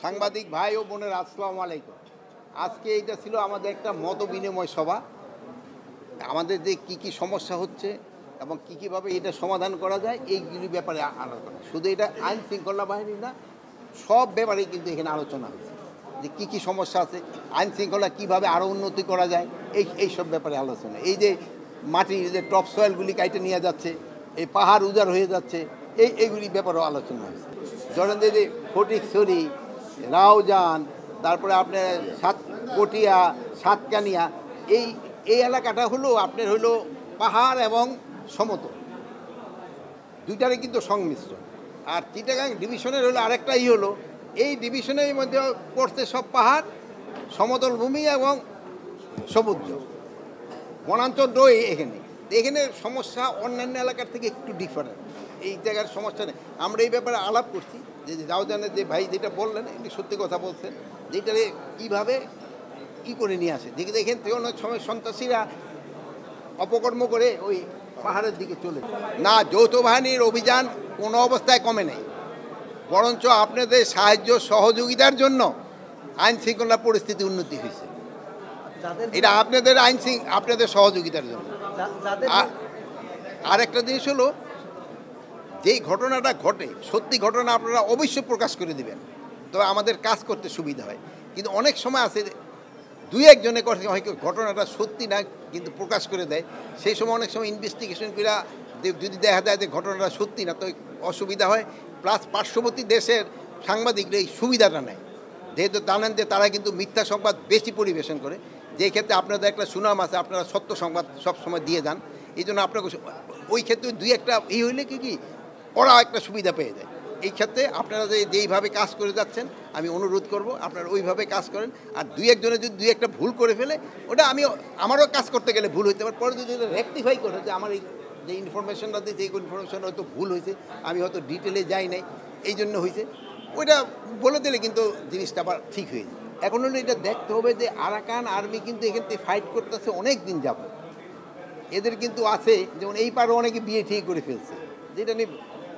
সাংবাদিক ভাই ও বোনের আসসালামু আলাইকুম। আজকে এটা ছিল আমাদের একটা মত বিনিময় সভা। আমাদের যে কি সমস্যা হচ্ছে এবং কীভাবে এটা সমাধান করা যায় এইগুলি ব্যাপারে আলোচনা। শুধু এটা আইন শৃঙ্খলা বাহিনী না, সব ব্যাপারেই কিন্তু এখানে আলোচনা হয়েছে যে কী সমস্যা আছে, আইন শৃঙ্খলা কীভাবে আরও উন্নতি করা যায়, এইসব ব্যাপারে আলোচনা। এই যে মাটির যে টপ সয়েলগুলি কাইটে নিয়ে যাচ্ছে, এই পাহাড় উজাড় হয়ে যাচ্ছে, এইগুলি ব্যাপারেও আলোচনা হয়েছে। ধরেন যে ফটিকছড়ি, রাউজান, তারপরে আপনার কটিয়া, সাতকানিয়া, এই এলাকাটা হলো আপনার হলো পাহাড় এবং সমতল, দুইটারই কিন্তু সংমিশ্রণ। আর চিটাগাং ডিভিশনের হলো আরেকটা হলো, এই ডিভিশনের মধ্যে পড়ছে সব পাহাড়, সমতল ভূমি এবং সমুদ্র, বনাঞ্চল রয়ে এখানে সমস্যা অন্যান্য এলাকার থেকে একটু ডিফারেন্ট। এই জায়গার সমস্যা নেই। আমরা এই ব্যাপারে আলাপ করছি যে রাউজানের যে ভাই যেটা বললেন এটি সত্যি কথা বলছেন, যেটারে কীভাবে করে নিয়ে আসে। দেখে এখান থেকে অনেক সময় সন্ত্রাসীরা অপকর্ম করে ওই পাহাড়ের দিকে চলে না। যৌথ বাহিনীর অভিযান কোনো অবস্থায় কমে নেই, বরঞ্চ আপনাদের সাহায্য সহযোগিতার জন্য আইন শৃঙ্খলা পরিস্থিতি উন্নতি হয়েছে। এটা আপনাদের আপনাদের সহযোগিতার জন্য। আর একটা জিনিস হলো, যেই ঘটনাটা ঘটে সত্যি ঘটনা আপনারা অবশ্যই প্রকাশ করে দিবেন, তবে আমাদের কাজ করতে সুবিধা হয়। কিন্তু অনেক সময় আছে দুই একজনের হয়তো ঘটনাটা সত্যি না কিন্তু প্রকাশ করে দেয়, সেই সময় অনেক সময় ইনভেস্টিগেশন করে যদি দেখা যায় যে ঘটনাটা সত্যি না, তো অসুবিধা হয়। প্লাস পার্শ্ববর্তী দেশের সাংবাদিকরা এই সুবিধাটা নেয়, যেহেতু জানেন যে তারা কিন্তু মিথ্যা সংবাদ বেশি পরিবেশন করে, যেই ক্ষেত্রে আপনাদের একটা সুনাম আছে, আপনারা সত্য সংবাদ সবসময় দিয়ে যান। এই জন্য আপনাকে ওই ক্ষেত্রে দুই একটা হইলে কি ওরা একটা সুবিধা পেয়ে যায়। এই ক্ষেত্রে আপনারা যেইভাবে কাজ করে যাচ্ছেন আমি অনুরোধ করব আপনারা ওইভাবে কাজ করেন। আর দুই একজনে যদি দুই একটা ভুল করে ফেলে, ওটা আমারও কাজ করতে গেলে ভুল হইতে পারে, পরে যদি রেকটিফাই করে যে আমার এই যে ইনফরমেশনটা দিয়েছে এই ইনফরমেশন হয়তো ভুল হয়েছে, আমি হয়তো ডিটেলে যাই নাই, এই জন্য হয়েছে, ওইটা বলে দিলে কিন্তু জিনিসটা আবার ঠিক হয়ে যায়। এখন হলো এটা দেখতে হবে যে আরাকান আর্মি কিন্তু এখান থেকে ফাইট করতেছে অনেক দিন যাব। এদের কিন্তু আছে, যেমন এই পারে অনেকে বিয়ে ঠিক করে ফেলছে, যেটা নিয়ে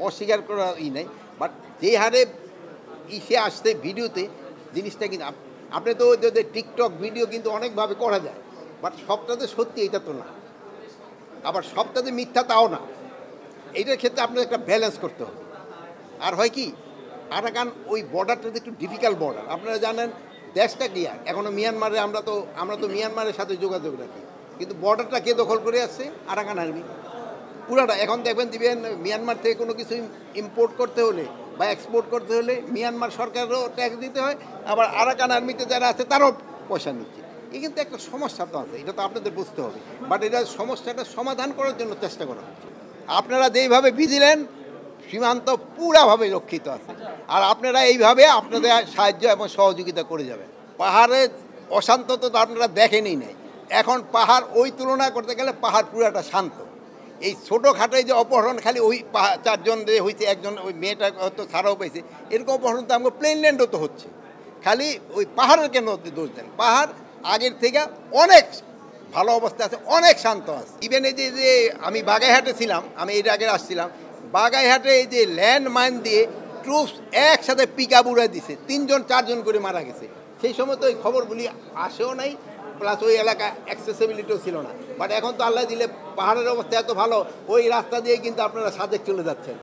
অস্বীকার করা নাই। বাট যে হারে ইসে আসছে ভিডিওতে জিনিসটা কিন্তু আপনি তো টিকটক ভিডিও কিন্তু অনেকভাবে করা যায়, বাট সবটাতে সত্যি এটা তো না, আবার সবটাতে মিথ্যা তাও না। এইটার ক্ষেত্রে আপনার একটা ব্যালেন্স করতে হবে। আর হয় কি, আরাকান ওই বর্ডারটা একটু ডিফিকাল্ট বর্ডার। আপনারা জানেন দেশটা ক্লিয়ার, এখনও মিয়ানমারে আমরা তো মিয়ানমারের সাথে যোগাযোগ রাখি, কিন্তু বর্ডারটা কে দখল করে আসছে? আরাকান আর্মি পুরাটা। এখন দিবেন মিয়ানমার থেকে কোনো কিছু ইম্পোর্ট করতে হলে বা এক্সপোর্ট করতে হলে মিয়ানমার সরকারেরও ট্যাক্স দিতে হয়, আবার আরাকান আর্মিতে যারা আছে তারও পয়সা নিচ্ছে। এই কিন্তু একটা সমস্যা তো আছে, এটা তো আপনাদের বুঝতে হবে। বাট এটা সমস্যাটা সমাধান করার জন্য চেষ্টা করা হচ্ছে। আপনারা যেইভাবে ভিজিলেন্ট, সীমান্ত পুরাভাবে রক্ষিত আছে, আর আপনারা এইভাবে আপনাদের সাহায্য এবং সহযোগিতা করে যাবেন। পাহাড়ের অশান্ত তো আপনারা দেখেনই নাই, এখন পাহাড় ওই তুলনা করতে গেলে পাহাড় পুরাটা শান্ত। এই ছোটোখাটোই যে অপহরণ খালি ওই চারজন হয়েছে, একজন ওই মেয়েটা হয়তো ছাড়াও পেয়েছে, এরকম অপহরণ তো আমাকে প্লেনল্যান্ডও তো হচ্ছে। খালি ওই পাহাড়ের কেন দোষ দেন? পাহাড় আগের থেকে অনেক ভালো অবস্থা আছে, অনেক শান্ত আছে। ইভেন এই যে আমি বাগাইহাটে ছিলাম, আমি এর আগে আসছিলাম, বাগাইহাটে এই যে ল্যান্ড মাইন দিয়ে ট্রুপস একসাথে পিকআপ উড়াই দিছে, 3জন 4জন করে মারা গেছে। সেই সময় তো ওই খবরগুলি আসেও নাই, প্লাস ওই এলাকা অ্যাক্সেসিবিলিটিও ছিল না। বাট এখন তো আল্লাহ দিলে পাহাড়ের অবস্থা এত ভালো, ওই রাস্তা দিয়ে কিন্তু আপনারা সাজেক চলে যাচ্ছেন।